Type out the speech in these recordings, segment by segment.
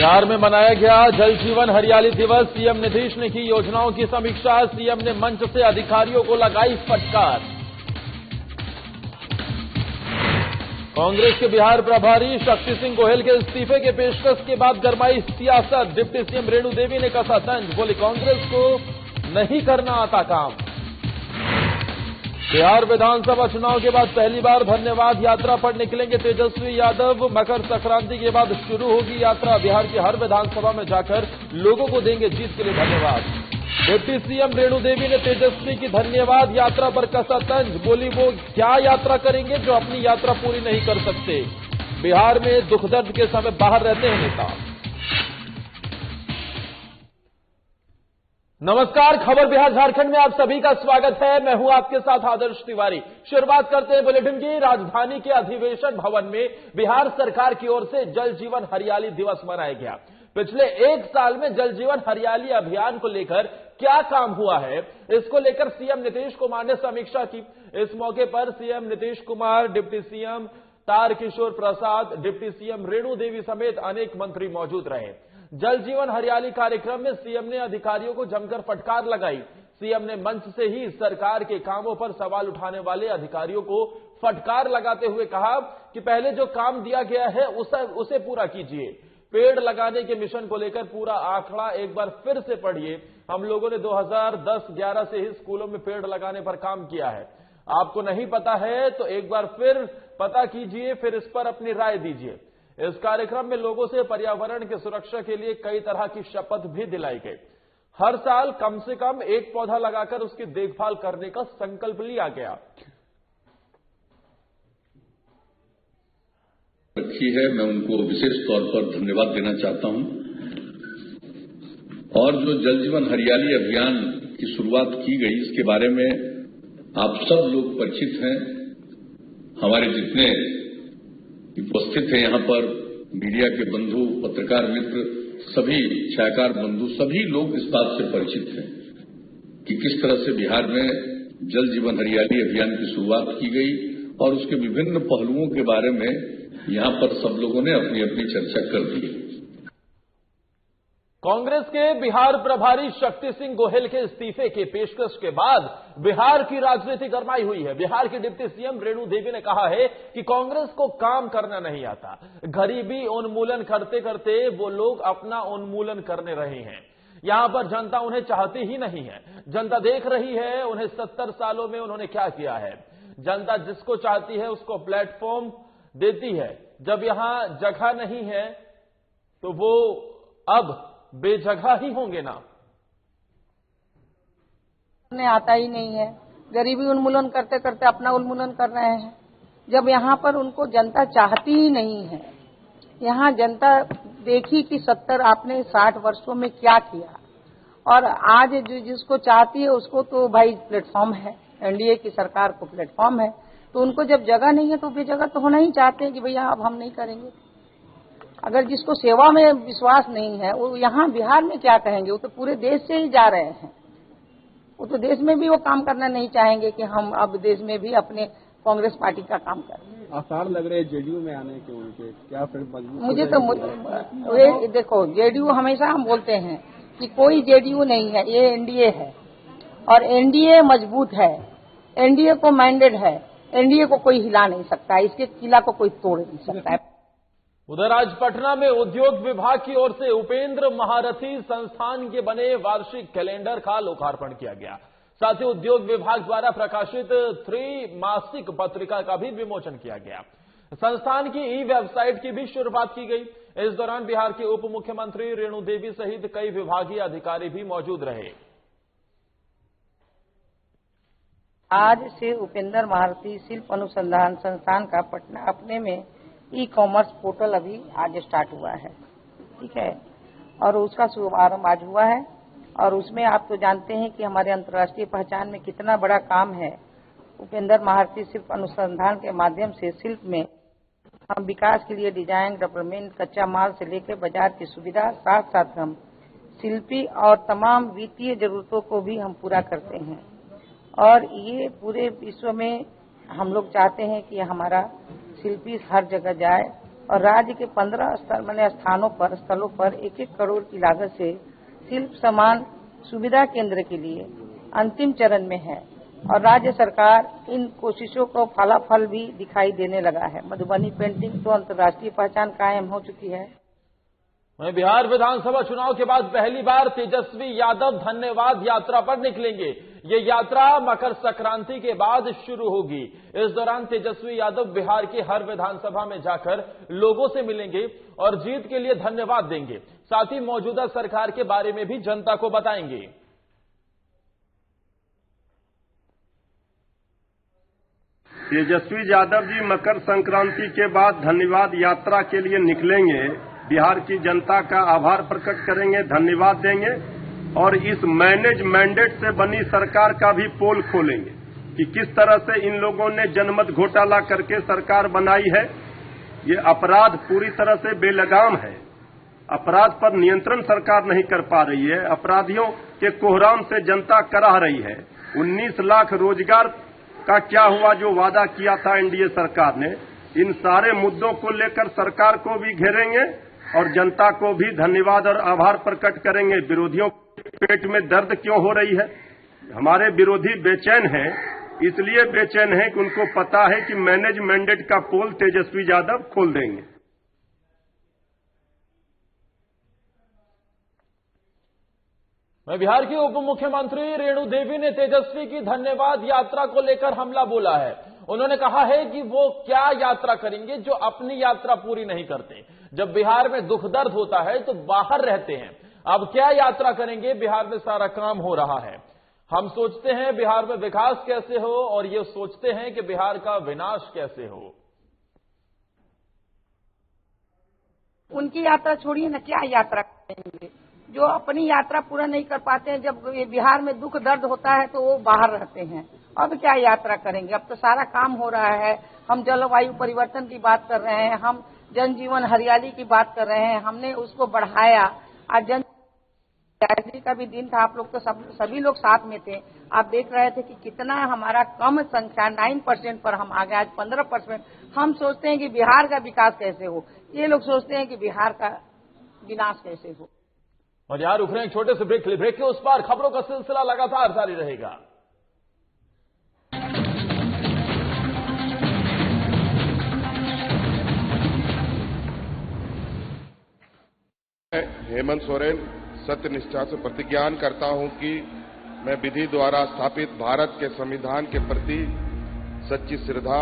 बिहार में मनाया गया जल जीवन हरियाली दिवस। सीएम नीतीश ने की योजनाओं की समीक्षा। सीएम ने मंच से अधिकारियों को लगाई फटकार। कांग्रेस के बिहार प्रभारी शक्ति सिंह गोहेल के इस्तीफे के पेशकश के बाद गरमाई सियासत। डिप्टी सीएम रेणु देवी ने कसा तंज, बोली कांग्रेस को नहीं करना आता काम। बिहार विधानसभा चुनाव के बाद पहली बार धन्यवाद यात्रा पर निकलेंगे तेजस्वी यादव। मकर संक्रांति के बाद शुरू होगी यात्रा। बिहार की हर विधानसभा में जाकर लोगों को देंगे जीत के लिए धन्यवाद। डिप्टी सीएम रेणु देवी ने तेजस्वी की धन्यवाद यात्रा पर कसा तंज, बोली वो क्या यात्रा करेंगे जो अपनी यात्रा पूरी नहीं कर सकते। बिहार में दुख दर्द के समय बाहर रहते हैं नेता। नमस्कार, खबर बिहार झारखंड में आप सभी का स्वागत है। मैं हूं आपके साथ आदर्श तिवारी। शुरुआत करते हैं बुलेटिन की। राजधानी के अधिवेशन भवन में बिहार सरकार की ओर से जल जीवन हरियाली दिवस मनाया गया। पिछले एक साल में जल जीवन हरियाली अभियान को लेकर क्या काम हुआ है, इसको लेकर सीएम नीतीश कुमार ने समीक्षा की। इस मौके पर CM Nitish Kumar, deputy CM Tarkishore Prasad, deputy CM Renu Devi समेत अनेक मंत्री मौजूद रहे। जल जीवन हरियाली कार्यक्रम में सीएम ने अधिकारियों को जमकर फटकार लगाई। सीएम ने मंच से ही सरकार के कामों पर सवाल उठाने वाले अधिकारियों को फटकार लगाते हुए कहा कि पहले जो काम दिया गया है उसे पूरा कीजिए। पेड़ लगाने के मिशन को लेकर पूरा आंकड़ा एक बार फिर से पढ़िए। हम लोगों ने 2010-11 से ही स्कूलों में पेड़ लगाने पर काम किया है। आपको नहीं पता है तो एक बार फिर पता कीजिए, फिर इस पर अपनी राय दीजिए। इस कार्यक्रम में लोगों से पर्यावरण की सुरक्षा के लिए कई तरह की शपथ भी दिलाई गई। हर साल कम से कम एक पौधा लगाकर उसकी देखभाल करने का संकल्प लिया गया। रखी है, मैं उनको विशेष तौर पर धन्यवाद देना चाहता हूं। और जो जल जीवन हरियाली अभियान की शुरुआत की गई, इसके बारे में आप सब लोग परिचित हैं। हमारे जितने उपस्थित हैं यहां पर, मीडिया के बंधु, पत्रकार मित्र, सभी छायाकार बंधु, सभी लोग इस बात से परिचित हैं कि किस तरह से बिहार में जल जीवन हरियाली अभियान की शुरुआत की गई और उसके विभिन्न पहलुओं के बारे में यहां पर सब लोगों ने अपनी अपनी चर्चा कर दी। कांग्रेस के बिहार प्रभारी शक्ति सिंह गोहेल के इस्तीफे के पेशकश के बाद बिहार की राजनीति गरमाई हुई है। बिहार की डिप्टी सीएम रेणु देवी ने कहा है कि कांग्रेस को काम करना नहीं आता। गरीबी उन्मूलन करते करते वो लोग अपना उन्मूलन करने रहे हैं। यहां पर जनता उन्हें चाहती ही नहीं है। जनता देख रही है उन्हें 70 सालों में उन्होंने क्या किया है। जनता जिसको चाहती है उसको प्लेटफॉर्म देती है। जब यहां जगह नहीं है तो वो अब बेजगह ही होंगे ना। उन्हें आता ही नहीं है। गरीबी उन्मूलन करते करते अपना उन्मूलन कर रहे हैं। जब यहाँ पर उनको जनता चाहती ही नहीं है। यहाँ जनता देखी कि 70 आपने 60 वर्षों में क्या किया, और आज जो जिसको चाहती है उसको तो भाई प्लेटफॉर्म है, एनडीए की सरकार को प्लेटफॉर्म है। तो उनको जब जगह नहीं है तो बेजगह तो होना ही चाहते हैं कि भैया अब हम नहीं करेंगे। अगर जिसको सेवा में विश्वास नहीं है वो यहाँ बिहार में क्या कहेंगे। वो तो पूरे देश से ही जा रहे हैं। वो तो देश में भी वो काम करना नहीं चाहेंगे कि हम अब देश में भी अपने कांग्रेस पार्टी का काम करें। आसार लग रहे हैं जेडीयू में आने के, उनके क्या फिर मुझे तो देखो, जेडीयू हमेशा हम बोलते हैं कि कोई जेडीयू नहीं है, ये एनडीए है और एनडीए मजबूत है। एनडीए को मैंडेट है, एनडीए को कोई हिला नहीं सकता, इसके किला को कोई तोड़ नहीं सकता है। उधर आज पटना में उद्योग विभाग की ओर से उपेंद्र महारथी संस्थान के बने वार्षिक कैलेंडर का लोकार्पण किया गया। साथ ही उद्योग विभाग द्वारा प्रकाशित 3 मासिक पत्रिका का भी विमोचन किया गया। संस्थान की ई वेबसाइट की भी शुरुआत की गई। इस दौरान बिहार के उप मुख्यमंत्री रेणु देवी सहित कई विभागीय अधिकारी भी मौजूद रहे। आज से उपेंद्र महारथी शिल्प अनुसंधान संस्थान का पटना अपने में ई कॉमर्स पोर्टल अभी आज स्टार्ट हुआ है, ठीक है, और उसका शुभारंभ आज हुआ है। और उसमें आप तो जानते हैं कि हमारे अंतर्राष्ट्रीय पहचान में कितना बड़ा काम है। उपेंद्र महारथी शिल्प अनुसंधान के माध्यम से शिल्प में हम विकास के लिए डिजाइन, डेवलपमेंट, कच्चा माल से लेकर बाजार की सुविधा, साथ साथ हम शिल्पी और तमाम वित्तीय जरूरतों को भी हम पूरा करते हैं। और ये पूरे विश्व में हम लोग चाहते हैं कि हमारा शिल्पी हर जगह जाए और राज्य के 15 स्थलों पर 1-1 करोड़ की लागत से शिल्प सामान सुविधा केंद्र के लिए अंतिम चरण में है और राज्य सरकार इन कोशिशों को फलाफल भी दिखाई देने लगा है। मधुबनी पेंटिंग तो अंतर्राष्ट्रीय पहचान कायम हो चुकी है। वहीं बिहार विधानसभा चुनाव के बाद पहली बार तेजस्वी यादव धन्यवाद यात्रा पर निकलेंगे। ये यात्रा मकर संक्रांति के बाद शुरू होगी। इस दौरान तेजस्वी यादव बिहार की हर विधानसभा में जाकर लोगों से मिलेंगे और जीत के लिए धन्यवाद देंगे। साथ ही मौजूदा सरकार के बारे में भी जनता को बताएंगे। तेजस्वी यादव जी मकर संक्रांति के बाद धन्यवाद यात्रा के लिए निकलेंगे। बिहार की जनता का आभार प्रकट करेंगे, धन्यवाद देंगे और इस मैनेज मैंडेट से बनी सरकार का भी पोल खोलेंगे कि किस तरह से इन लोगों ने जनमत घोटाला करके सरकार बनाई है। ये अपराध पूरी तरह से बेलगाम है। अपराध पर नियंत्रण सरकार नहीं कर पा रही है। अपराधियों के कोहराम से जनता कराह रही है। 19 लाख रोजगार का क्या हुआ जो वादा किया था एनडीए सरकार ने। इन सारे मुद्दों को लेकर सरकार को भी घेरेंगे और जनता को भी धन्यवाद और आभार प्रकट करेंगे। विरोधियों के पेट में दर्द क्यों हो रही है? हमारे विरोधी बेचैन हैं, इसलिए बेचैन हैं कि उनको पता है कि मैनेज मैंडेट का पोल तेजस्वी यादव खोल देंगे। बिहार की उप मुख्यमंत्री रेणु देवी ने तेजस्वी की धन्यवाद यात्रा को लेकर हमला बोला है। उन्होंने कहा है कि वो क्या यात्रा करेंगे जो अपनी यात्रा पूरी नहीं करते। जब बिहार में दुख दर्द होता है तो बाहर रहते हैं, अब क्या यात्रा करेंगे? बिहार में सारा काम हो रहा है। हम सोचते हैं बिहार में विकास कैसे हो और ये सोचते हैं कि बिहार का विनाश कैसे हो। उनकी यात्रा छोड़िए ना, क्या यात्रा करेंगे? जो अपनी यात्रा पूरा नहीं कर पाते हैं, जब बिहार में दुख दर्द होता है तो वो बाहर रहते हैं। अब क्या यात्रा करेंगे? अब तो सारा काम हो रहा है। हम जलवायु परिवर्तन की बात कर रहे हैं, हम जनजीवन हरियाली की बात कर रहे हैं, हमने उसको बढ़ाया। आज जन का भी दिन था, आप लोग तो सभी लोग साथ में थे। आप देख रहे थे कि कितना हमारा कम संख्या 9% पर हम आ गए, आज 15%। हम सोचते हैं कि बिहार का विकास कैसे हो, ये लोग सोचते हैं कि बिहार का विनाश कैसे हो। और यार रुक रहे हैं एक छोटे से ब्रेक के उस पार खबरों का सिलसिला लगातार जारी रहेगा। हेमंत सोरेन सत्यनिष्ठा से प्रतिज्ञान करता हूं कि मैं विधि द्वारा स्थापित भारत के संविधान के प्रति सच्ची श्रद्धा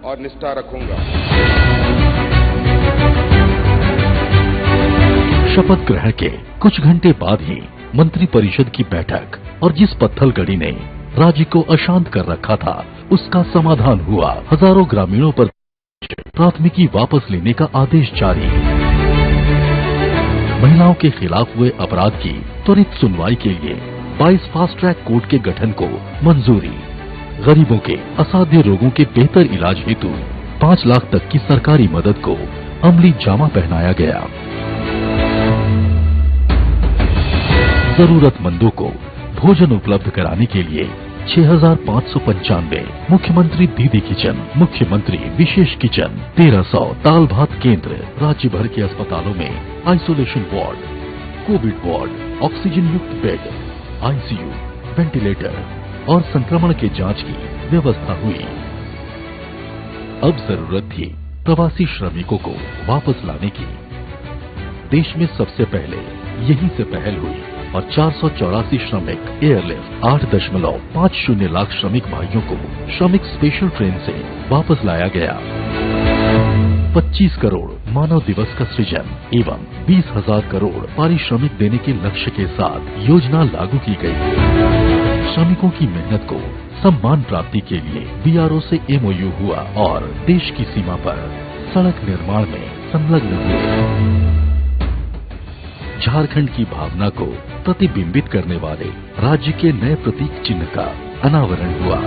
और निष्ठा रखूंगा। शपथ ग्रहण के कुछ घंटे बाद ही मंत्रिपरिषद की बैठक और जिस पत्थलगड़ी ने राज्य को अशांत कर रखा था उसका समाधान हुआ। हजारों ग्रामीणों पर प्राथमिकी वापस लेने का आदेश जारी। महिलाओं के खिलाफ हुए अपराध की त्वरित सुनवाई के लिए 22 फास्ट ट्रैक कोर्ट के गठन को मंजूरी। गरीबों के असाध्य रोगों के बेहतर इलाज हेतु 5 लाख तक की सरकारी मदद को अमली जामा पहनाया गया। जरूरतमंदों को भोजन उपलब्ध कराने के लिए 6,595 मुख्यमंत्री दीदी किचन, मुख्यमंत्री विशेष किचन, 1300 दाल भात केंद्र, राज्य भर के अस्पतालों में isolation ward, Covid ward, oxygen युक्त बेड, आईसीयू, वेंटिलेटर और संक्रमण के जांच की व्यवस्था हुई। अब जरूरत थी प्रवासी श्रमिकों को वापस लाने की। देश में सबसे पहले यहीं से पहल हुई और 484 श्रमिक एयरलिफ्ट 8.50 लाख श्रमिक भाइयों को श्रमिक स्पेशल ट्रेन से वापस लाया गया। 25 करोड़ मानव दिवस का सृजन एवं 20,000 करोड़ पारिश्रमिक देने के लक्ष्य के साथ योजना लागू की गई। श्रमिकों की मेहनत को सम्मान प्राप्ति के लिए बीआरओ से एमओयू हुआ और देश की सीमा पर सड़क निर्माण में संलग्न हुए। झारखंड की भावना को प्रतिबिंबित करने वाले राज्य के नए प्रतीक चिन्ह का अनावरण हुआ।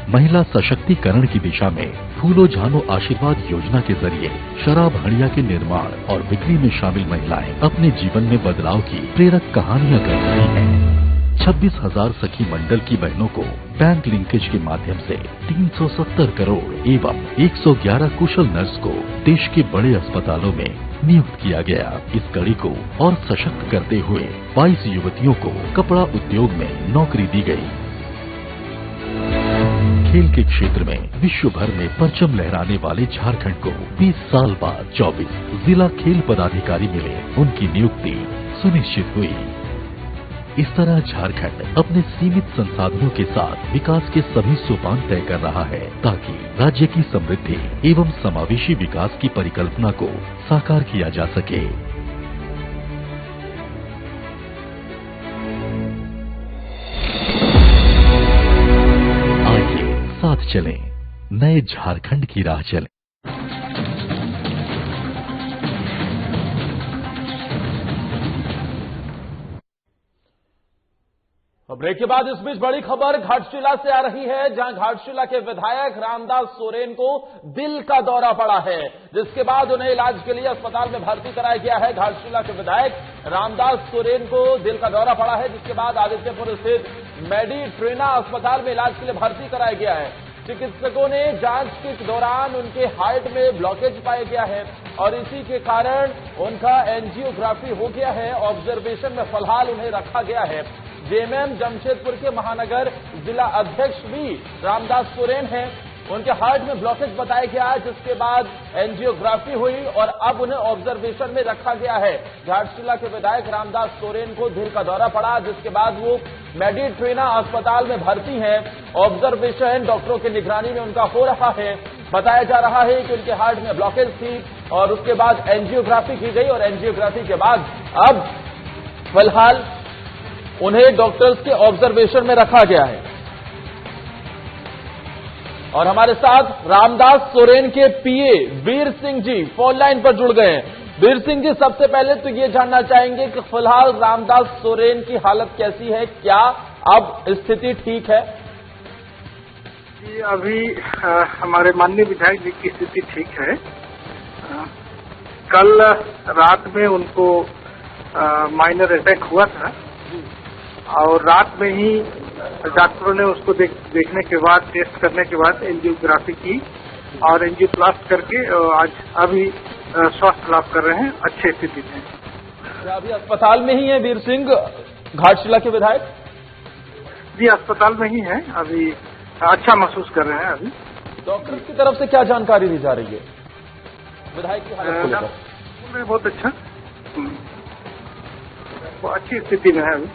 महिला सशक्तिकरण की दिशा में फूलो झानो आशीर्वाद योजना के जरिए शराब हड़िया के निर्माण और बिक्री में शामिल महिलाएं अपने जीवन में बदलाव की प्रेरक कहानियां कर रही हैं। 26,000 सखी मंडल की बहनों को बैंक लिंकेज के माध्यम से 370 करोड़ एवं 111 कुशल नर्स को देश के बड़े अस्पतालों में नियुक्त किया गया। इस कड़ी को और सशक्त करते हुए 22 युवतियों को कपड़ा उद्योग में नौकरी दी गई। खेल के क्षेत्र में विश्व भर में परचम लहराने वाले झारखंड को 20 साल बाद 24 जिला खेल पदाधिकारी मिले, उनकी नियुक्ति सुनिश्चित हुई। इस तरह झारखंड अपने सीमित संसाधनों के साथ विकास के सभी सोपान तय कर रहा है ताकि राज्य की समृद्धि एवं समावेशी विकास की परिकल्पना को साकार किया जा सके। आइए साथ चलें, नए झारखंड की राह चलें। ब्रेक के बाद इस बीच बड़ी खबर घाटशिला से आ रही है, जहां घाटशिला के विधायक रामदास सोरेन को दिल का दौरा पड़ा है, जिसके बाद उन्हें इलाज के लिए अस्पताल में भर्ती कराया गया है। घाटशिला के विधायक रामदास सोरेन को दिल का दौरा पड़ा है, जिसके बाद आदित्यपुर स्थित मेडी ट्रेना अस्पताल में इलाज के लिए भर्ती कराया गया है। चिकित्सकों ने जांच के दौरान उनके हार्ट में ब्लॉकेज पाया गया है और इसी के कारण उनका एंजियोग्राफी हो गया है। ऑब्जर्वेशन में फिलहाल उन्हें रखा गया है। जेएमएम जमशेदपुर के महानगर जिला अध्यक्ष भी रामदास सोरेन हैं। उनके हार्ट में ब्लॉकेज बताया गया, जिसके बाद एंजियोग्राफी हुई और अब उन्हें ऑब्जर्वेशन में रखा गया है। घाटशिला के विधायक रामदास सोरेन को दिल का दौरा पड़ा, जिसके बाद वो मेडी ट्रेना अस्पताल में भर्ती हैं। ऑब्जर्वेशन डॉक्टरों की निगरानी में उनका हो रहा है। बताया जा रहा है कि उनके हार्ट में ब्लॉकेज थी और उसके बाद एंजियोग्राफी की गई और एंजियोग्राफी के बाद अब फिलहाल उन्हें डॉक्टर्स के ऑब्जर्वेशन में रखा गया है। और हमारे साथ रामदास सोरेन के पीए वीर सिंह जी फोन लाइन पर जुड़ गए हैं। वीर सिंह जी, सबसे पहले तो ये जानना चाहेंगे कि फिलहाल रामदास सोरेन की हालत कैसी है, क्या अब स्थिति ठीक है? जी, अभी हमारे माननीय विधायक जी की स्थिति ठीक है। कल रात में उनको माइनर अटैक हुआ था और रात में ही डॉक्टरों ने उसको देखने के बाद, टेस्ट करने के बाद एंजियोग्राफी की और एंजियोप्लास्ट करके आज अभी स्वास्थ्य लाभ कर रहे हैं, अच्छी स्थिति में। क्या अभी अस्पताल में ही है वीर सिंह घाटशिला के विधायक? जी, अस्पताल में ही है, अभी अच्छा महसूस कर रहे हैं। अभी डॉक्टर की तरफ से क्या जानकारी दी जा रही है विधायक की हालत को लेकर? बहुत अच्छा, वो अच्छी स्थिति में है अभी।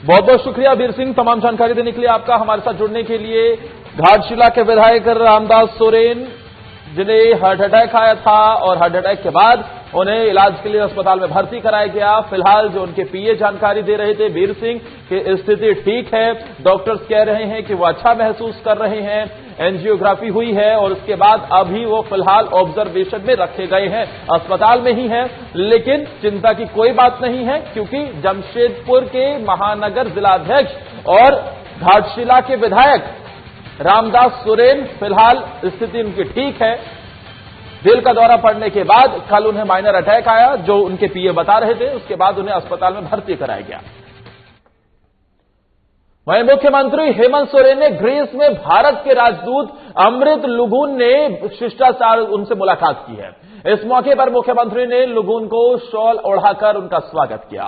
बहुत बहुत शुक्रिया वीर सिंह, तमाम जानकारी देने के लिए आपका, हमारे साथ जुड़ने के लिए। घाटशिला के विधायक रामदास सोरेन, जिन्हें हार्ट अटैक आया था और हार्ट अटैक के बाद उन्हें इलाज के लिए अस्पताल में भर्ती कराया गया। फिलहाल जो उनके पीए जानकारी दे रहे थे वीर सिंह की स्थिति ठीक है। डॉक्टर्स कह रहे हैं कि वो अच्छा महसूस कर रहे हैं। एंजियोग्राफी हुई है और उसके बाद अभी वो फिलहाल ऑब्जर्वेशन में रखे गए हैं, अस्पताल में ही हैं। लेकिन चिंता की कोई बात नहीं है, क्योंकि जमशेदपुर के महानगर जिलाध्यक्ष और घाटशिला के विधायक रामदास सोरेन, फिलहाल स्थिति उनकी ठीक है। दिल का दौरा पड़ने के बाद कल उन्हें माइनर अटैक आया, जो उनके पीए बता रहे थे। उसके बाद उन्हें अस्पताल में भर्ती कराया गया। वहीं मुख्यमंत्री हेमंत सोरेन ने ग्रीस में भारत के राजदूत अमृत लुगुन ने शिष्टाचार उनसे मुलाकात की है। इस मौके पर मुख्यमंत्री ने लुगुन को शॉल ओढ़ाकर उनका स्वागत किया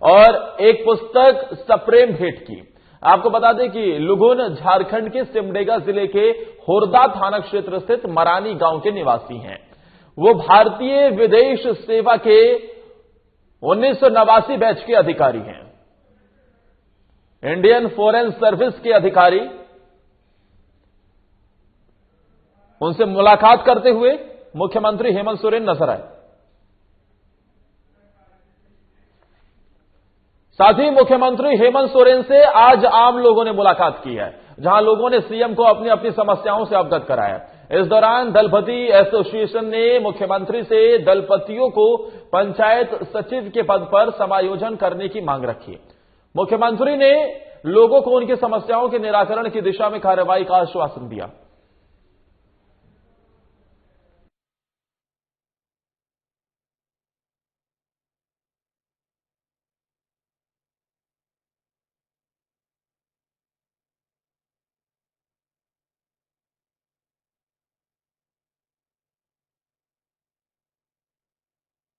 और एक पुस्तक सप्रेम भेंट की। आपको बता दें कि लुगुन झारखंड के सिमडेगा जिले के होरदा थाना क्षेत्र स्थित मरानी गांव के निवासी हैं। वो भारतीय विदेश सेवा के 1989 बैच के अधिकारी हैं, इंडियन फॉरेन सर्विस के अधिकारी। उनसे मुलाकात करते हुए मुख्यमंत्री हेमंत सोरेन नजर आए। साथ ही मुख्यमंत्री हेमंत सोरेन से आज आम लोगों ने मुलाकात की है, जहां लोगों ने सीएम को अपनी अपनी समस्याओं से अवगत कराया। इस दौरान दलपति एसोसिएशन ने मुख्यमंत्री से दलपतियों को पंचायत सचिव के पद पर समायोजन करने की मांग रखी। मुख्यमंत्री ने लोगों को उनकी समस्याओं के निराकरण की दिशा में कार्रवाई का आश्वासन दिया।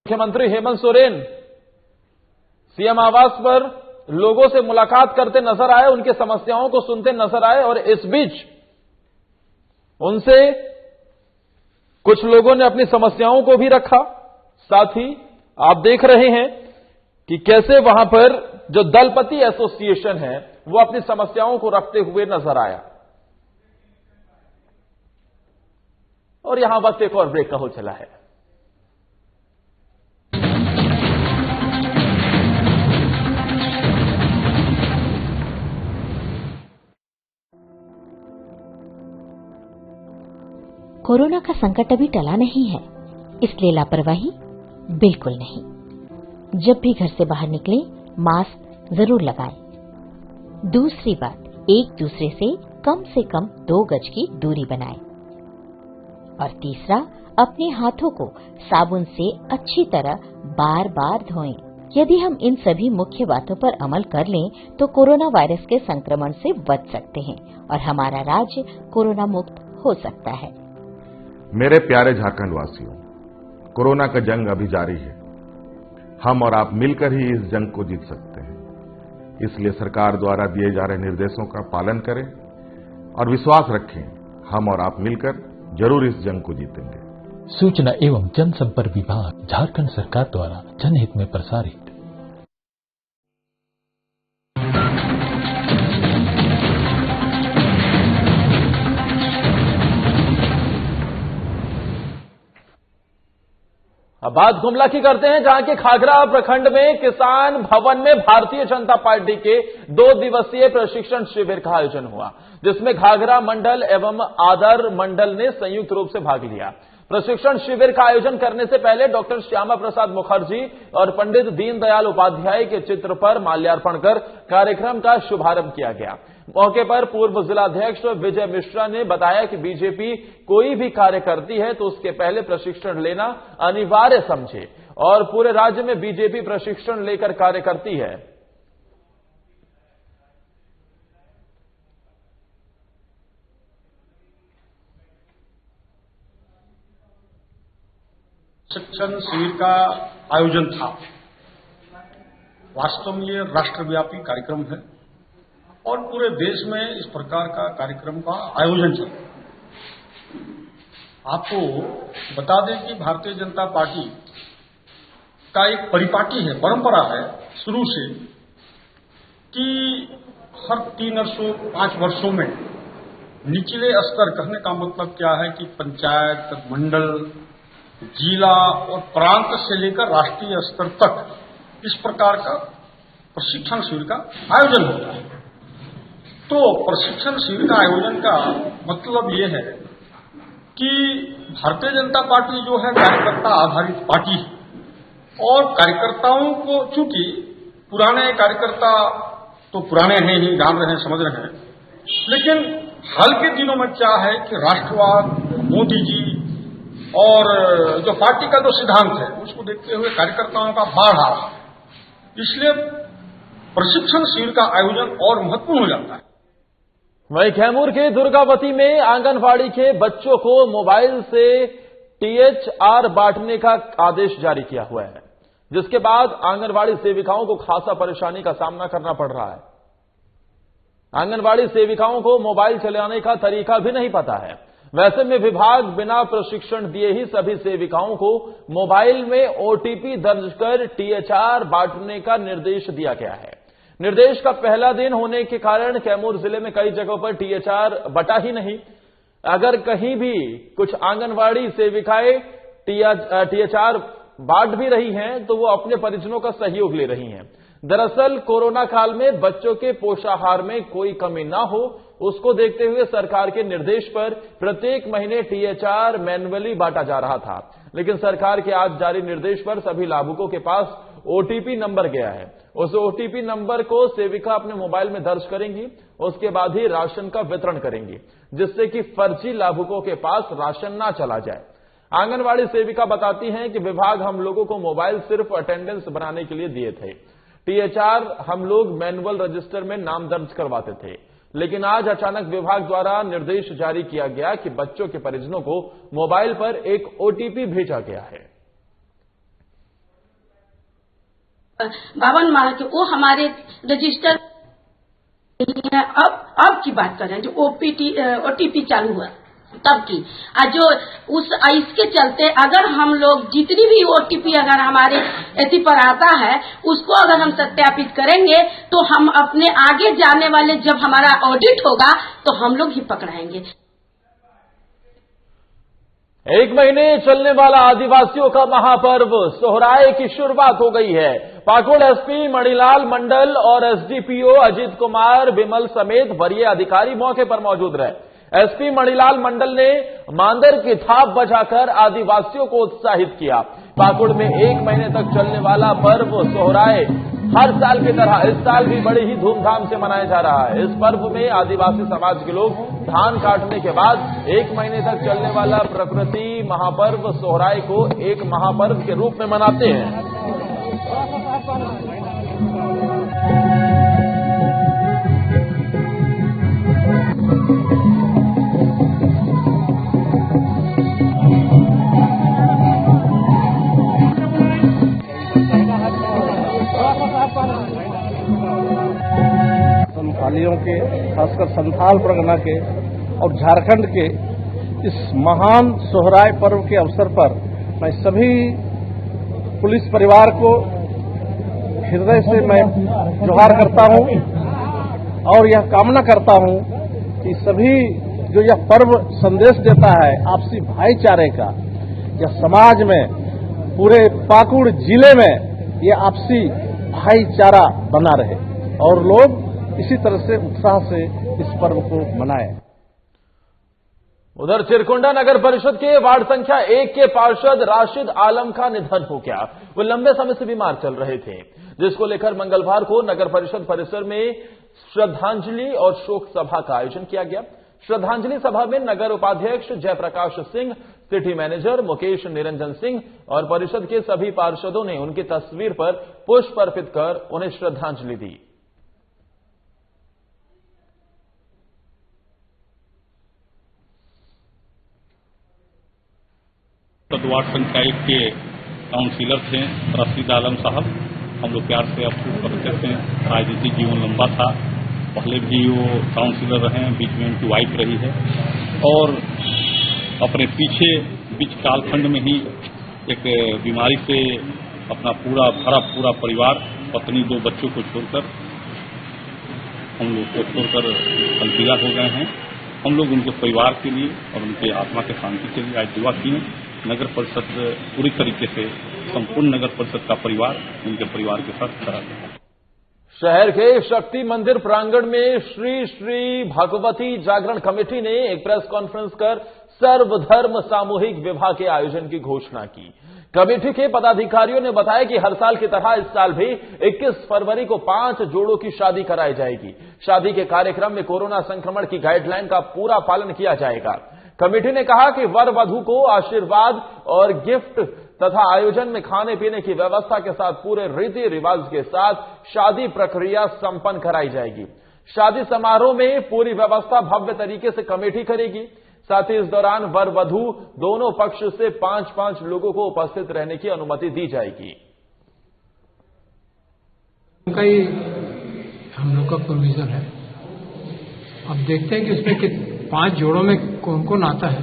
मुख्यमंत्री हेमंत सोरेन सीएम आवास पर लोगों से मुलाकात करते नजर आए, उनके समस्याओं को सुनते नजर आए और इस बीच उनसे कुछ लोगों ने अपनी समस्याओं को भी रखा। साथ ही आप देख रहे हैं कि कैसे वहां पर जो दलपति एसोसिएशन है वो अपनी समस्याओं को रखते हुए नजर आया। और यहां वक्त एक और ब्रेक का हो चला है। कोरोना का संकट अभी टला नहीं है, इसलिए लापरवाही बिल्कुल नहीं। जब भी घर से बाहर निकलें, मास्क जरूर लगाएं। दूसरी बात, एक दूसरे से कम 2 गज की दूरी बनाएं। और तीसरा, अपने हाथों को साबुन से अच्छी तरह बार बार धोएं। यदि हम इन सभी मुख्य बातों पर अमल कर लें तो कोरोना वायरस के संक्रमण से बच सकते हैं और हमारा राज्य कोरोना मुक्त हो सकता है। मेरे प्यारे झारखंड वासियों, कोरोना का जंग अभी जारी है। हम और आप मिलकर ही इस जंग को जीत सकते हैं। इसलिए सरकार द्वारा दिए जा रहे निर्देशों का पालन करें और विश्वास रखें, हम और आप मिलकर जरूर इस जंग को जीतेंगे। सूचना एवं जनसंपर्क विभाग, झारखंड सरकार द्वारा जनहित में प्रसारित। अब बात गुमला की करते हैं, जहां के खागरा प्रखंड में किसान भवन में भारतीय जनता पार्टी के 2 दिवसीय प्रशिक्षण शिविर का आयोजन हुआ, जिसमें घाघरा मंडल एवं आदर मंडल ने संयुक्त रूप से भाग लिया। प्रशिक्षण शिविर का आयोजन करने से पहले डॉक्टर श्यामा प्रसाद मुखर्जी और पंडित दीनदयाल उपाध्याय के चित्र पर माल्यार्पण कर कार्यक्रम का शुभारंभ किया गया। मौके पर पूर्व जिलाध्यक्ष विजय मिश्रा ने बताया कि बीजेपी कोई भी कार्य करती है तो उसके पहले प्रशिक्षण लेना अनिवार्य समझे और पूरे राज्य में बीजेपी प्रशिक्षण लेकर कार्य करती है। प्रशिक्षण शिविर का आयोजन था। वास्तव में ये राष्ट्रव्यापी कार्यक्रम है और पूरे देश में इस प्रकार का कार्यक्रम का आयोजन चल रहा है। आपको बता दें कि भारतीय जनता पार्टी का एक परिपाटी है, परंपरा है शुरू से कि हर 3 वर्षों 5 वर्षों में निचले स्तर, कहने का मतलब क्या है कि पंचायत, मंडल, जिला और प्रांत से लेकर राष्ट्रीय स्तर तक इस प्रकार का प्रशिक्षण शिविर का आयोजन होता है। तो प्रशिक्षण शिविर का आयोजन का मतलब ये है कि भारतीय जनता पार्टी जो है कार्यकर्ता आधारित पार्टी है और कार्यकर्ताओं को, चूंकि पुराने कार्यकर्ता तो पुराने हैं ही, जान रहे हैं, समझ रहे हैं, लेकिन हाल के दिनों में क्या है कि राष्ट्रवाद, मोदी जी और जो पार्टी का जो सिद्धांत है उसको देखते हुए कार्यकर्ताओं का बाढ़ आ रहा है। इसलिए प्रशिक्षण शिविर का आयोजन और महत्वपूर्ण हो जाता है। वहीं कैमूर के दुर्गावती में आंगनवाड़ी के बच्चों को मोबाइल से THR बांटने का आदेश जारी किया हुआ है, जिसके बाद आंगनवाड़ी सेविकाओं को खासा परेशानी का सामना करना पड़ रहा है। आंगनवाड़ी सेविकाओं को मोबाइल चलाने का तरीका भी नहीं पता है। वैसे में विभाग बिना प्रशिक्षण दिए ही सभी सेविकाओं को मोबाइल में OTP दर्ज कर THR बांटने का निर्देश दिया गया है। निर्देश का पहला दिन होने के कारण कैमूर जिले में कई जगहों पर THR बटा ही नहीं। अगर कहीं भी कुछ आंगनवाड़ी सेविकाएं THR बांट भी रही हैं तो वो अपने परिजनों का सहयोग ले रही हैं। दरअसल कोरोना काल में बच्चों के पोषाहार में कोई कमी ना हो, उसको देखते हुए सरकार के निर्देश पर प्रत्येक महीने THR मैन्युअली बांटा जा रहा था, लेकिन सरकार के आज जारी निर्देश पर सभी लाभुकों के पास OTP नंबर गया है। उस OTP नंबर को सेविका अपने मोबाइल में दर्ज करेंगी, उसके बाद ही राशन का वितरण करेंगी, जिससे कि फर्जी लाभुकों के पास राशन ना चला जाए। आंगनवाड़ी सेविका बताती हैं कि विभाग हम लोगों को मोबाइल सिर्फ अटेंडेंस बनाने के लिए दिए थे। THR हम लोग मैनुअल रजिस्टर में नाम दर्ज करवाते थे, लेकिन आज अचानक विभाग द्वारा निर्देश जारी किया गया कि बच्चों के परिजनों को मोबाइल पर एक OTP भेजा गया है। 52 माह के वो हमारे रजिस्टर अब की बात कर रहे हैं, जो ओटीपी चालू हुआ तब की। जो इसके चलते अगर हम लोग जितनी भी ओटीपी अगर हमारे एथी पर आता है उसको अगर हम सत्यापित करेंगे तो हम अपने आगे जाने वाले जब हमारा ऑडिट होगा तो हम लोग ही पकड़ाएंगे। एक महीने चलने वाला आदिवासियों का महापर्व सोहराय की शुरुआत हो गई है। पाकुड़ एसपी मणिलाल मंडल और एसडीपीओ अजीत कुमार विमल समेत वरीय अधिकारी मौके पर मौजूद रहे। एसपी मणिलाल मंडल ने मांदर की थाप बजाकर आदिवासियों को उत्साहित किया। पाकुड़ में एक महीने तक चलने वाला पर्व सोहराय हर साल की तरह इस साल भी बड़ी ही धूमधाम से मनाया जा रहा है। इस पर्व में आदिवासी समाज के लोग धान काटने के बाद एक महीने तक चलने वाला प्रकृति महापर्व सोहराय को एक महापर्व के रूप में मनाते हैं। संथालियों के, खासकर संथाल परगना के और झारखंड के इस महान सोहराय पर्व के अवसर पर मैं सभी पुलिस परिवार को हृदय से मैं जोहार करता हूं और यह कामना करता हूं कि सभी जो यह पर्व संदेश देता है आपसी भाईचारे का, यह समाज में पूरे पाकुड़ जिले में यह आपसी भाईचारा बना रहे और लोग इसी तरह से उत्साह से इस पर्व को मनाएं। उधर चिरकुंडा नगर परिषद के वार्ड संख्या 1 के पार्षद राशिद आलम का निधन हो गया। वो लंबे समय से बीमार चल रहे थे, जिसको लेकर मंगलवार को नगर परिषद परिसर में श्रद्धांजलि और शोक सभा का आयोजन किया गया। श्रद्धांजलि सभा में नगर उपाध्यक्ष जयप्रकाश सिंह, सिटी मैनेजर मुकेश निरंजन सिंह और परिषद के सभी पार्षदों ने उनकी तस्वीर पर पुष्प अर्पित कर उन्हें श्रद्धांजलि दी। वार्ड संख्या 1 के काउंसिलर थे राशिद आलम साहब। हम लोग प्यार से आपको करते थे। राजनीतिक जीवन लंबा था, पहले भी वो काउंसिलर रहे हैं, बीच में उनकी वाइफ रही है और अपने पीछे बीच कालखंड में ही एक बीमारी से अपना पूरा परिवार, पत्नी 2 बच्चों को छोड़कर हम लोग को छोड़कर अलविदा हो गए हैं। हम लोग उनके परिवार के लिए और उनके आत्मा के शांति के लिए आज दुआ किए। नगर परिषद पूरी तरीके से संपूर्ण नगर परिषद का परिवार उनके परिवार के साथ खड़ा है। शहर के शक्ति मंदिर प्रांगण में श्री श्री भगवती जागरण कमेटी ने एक प्रेस कॉन्फ्रेंस कर सर्वधर्म सामूहिक विवाह के आयोजन की घोषणा की। कमेटी के पदाधिकारियों ने बताया कि हर साल की तरह इस साल भी 21 फरवरी को 5 जोड़ों की शादी कराई जाएगी। शादी के कार्यक्रम में कोरोना संक्रमण की गाइडलाइन का पूरा पालन किया जाएगा। कमेटी ने कहा कि वर वधू को आशीर्वाद और गिफ्ट तथा आयोजन में खाने पीने की व्यवस्था के साथ पूरे रीति रिवाज के साथ शादी प्रक्रिया संपन्न कराई जाएगी। शादी समारोह में पूरी व्यवस्था भव्य तरीके से कमेटी करेगी। साथ ही इस दौरान वर वधू दोनों पक्ष से 5-5 लोगों को उपस्थित रहने की अनुमति दी जाएगी। हम लोग का प्रोविजन है। अब देखते हैं कि उसमें 5 जोड़ों में कौन कौन आता है।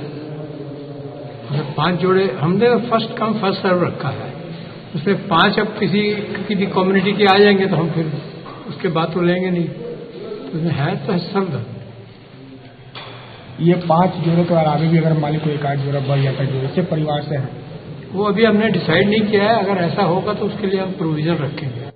अगर 5 जोड़े हमने फर्स्ट कम फर्स्ट सर्व रखा है, उसमें 5 अब किसी भी कम्युनिटी के आ जाएंगे तो हम फिर उसके बाद तो लेंगे नहीं, तो उसमें है तो सर्व। ये 5 जोड़ों के बाद आगे भी अगर मालिक को 1-8 जोड़ा बढ़ जाता है, जो परिवार से है, वो अभी हमने डिसाइड नहीं किया है। अगर ऐसा होगा तो उसके लिए हम प्रोविजन रखेंगे।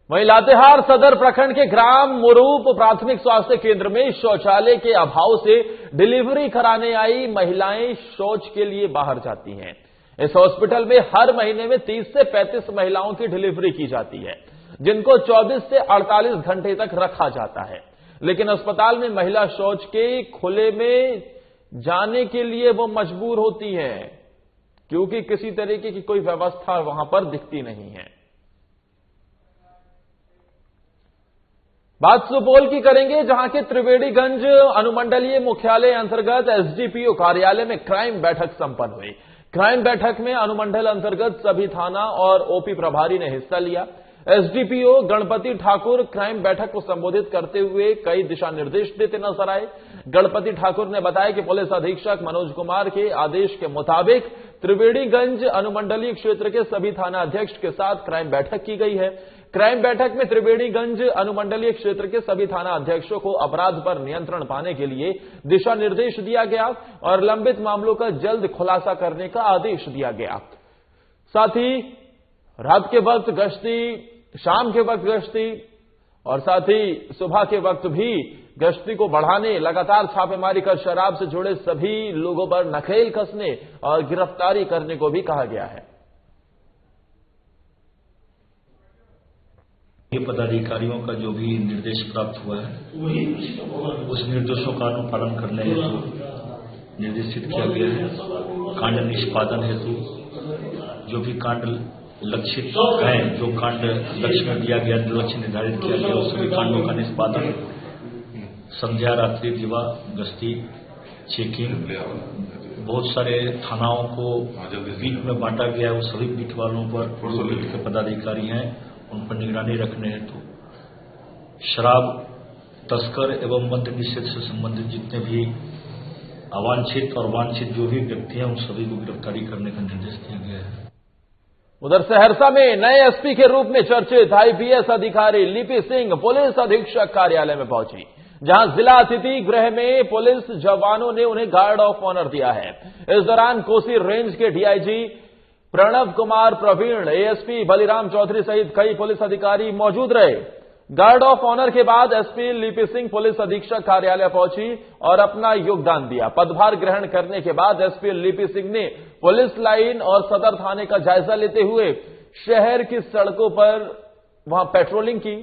वहीं लातेहार सदर प्रखंड के ग्राम मुरूप प्राथमिक स्वास्थ्य केंद्र में शौचालय के अभाव से डिलीवरी कराने आई महिलाएं शौच के लिए बाहर जाती हैं। इस हॉस्पिटल में हर महीने में 30 से 35 महिलाओं की डिलीवरी की जाती है, जिनको 24 से 48 घंटे तक रखा जाता है। लेकिन अस्पताल में महिला शौच के खुले में जाने के लिए वो मजबूर होती हैं, क्योंकि किसी तरीके की कोई व्यवस्था वहां पर दिखती नहीं है। बात सुपौल की करेंगे, जहां के त्रिवेणीगंज अनुमंडलीय मुख्यालय अंतर्गत एसडीपीओ कार्यालय में क्राइम बैठक संपन्न हुई। क्राइम बैठक में अनुमंडल अंतर्गत सभी थाना और ओपी प्रभारी ने हिस्सा लिया। एसडीपीओ गणपति ठाकुर क्राइम बैठक को संबोधित करते हुए कई दिशा निर्देश देते नजर आए। गणपति ठाकुर ने बताया कि पुलिस अधीक्षक मनोज कुमार के आदेश के मुताबिक त्रिवेणीगंज अनुमंडलीय क्षेत्र के सभी थाना अध्यक्ष के साथ क्राइम बैठक की गई है। क्राइम बैठक में त्रिवेणीगंज अनुमंडलीय क्षेत्र के सभी थाना अध्यक्षों को अपराध पर नियंत्रण पाने के लिए दिशा निर्देश दिया गया और लंबित मामलों का जल्द खुलासा करने का आदेश दिया गया। साथ ही रात के वक्त गश्ती, शाम के वक्त गश्ती और साथ ही सुबह के वक्त भी गश्ती को बढ़ाने, लगातार छापेमारी कर शराब से जुड़े सभी लोगों पर नकेल कसने और गिरफ्तारी करने को भी कहा गया है। ये पदाधिकारियों का जो भी निर्देश प्राप्त हुआ है उस निर्देशों का अनुपालन करने हेतु निर्देशित किया गया है। कांड निष्पादन हेतु जो भी कांड लक्षित है, जो कांड लक्ष्य में दिया गया, लक्ष्य निर्धारित किया गया, उस सभी कांडों का निष्पादन संध्या, रात्रि, दिवा, गश्ती, चेकिंग, बहुत सारे थानाओं को बीट में बांटा गया है। उस सभी बीट वालों पर बीट के पदाधिकारी हैं, उन पर निगरानी रखने हेतु शराब तस्कर एवं मद्य निषेध से संबंधित जितने भी अवांछित और वांछित जो भी व्यक्ति हैं उन सभी को गिरफ्तारी करने का निर्देश दिया गया है। उधर सहरसा में नए एसपी के रूप में चर्चित आईपीएस अधिकारी लिपि सिंह पुलिस अधीक्षक कार्यालय में पहुंची, जहां जिला अतिथि गृह में पुलिस जवानों ने उन्हें गार्ड ऑफ ऑनर दिया है। इस दौरान कोसी रेंज के डीआईजी प्रणव कुमार प्रवीण, एएसपी बलिराम चौधरी सहित कई पुलिस अधिकारी मौजूद रहे। गार्ड ऑफ ऑनर के बाद एसपी लिपि सिंह पुलिस अधीक्षक कार्यालय पहुंची और अपना योगदान दिया। पदभार ग्रहण करने के बाद एसपी लिपि सिंह ने पुलिस लाइन और सदर थाने का जायजा लेते हुए शहर की सड़कों पर वहां पेट्रोलिंग की।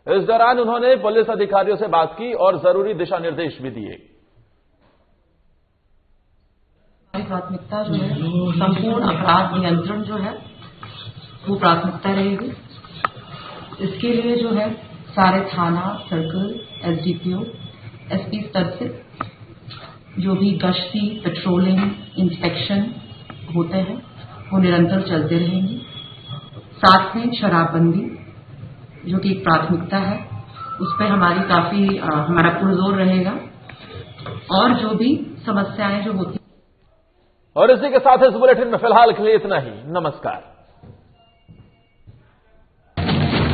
इस दौरान उन्होंने पुलिस अधिकारियों से बात की और जरूरी दिशा निर्देश भी दिए। प्राथमिकता जो है संपूर्ण अपराध नियंत्रण जो है वो प्राथमिकता रहेगी। इसके लिए जो है सारे थाना, सर्कल, एसडीपीओ, एसपी स्तर से जो भी गश्ती, पेट्रोलिंग, इंस्पेक्शन होते हैं वो निरंतर चलते रहेंगे। साथ में शराबबंदी जो कि एक प्राथमिकता है, उस पर हमारी काफी हमारा पुरजोर रहेगा और जो भी समस्याएं जो होती। और इसी के साथ इस बुलेटिन में फिलहाल के लिए इतना ही। नमस्कार।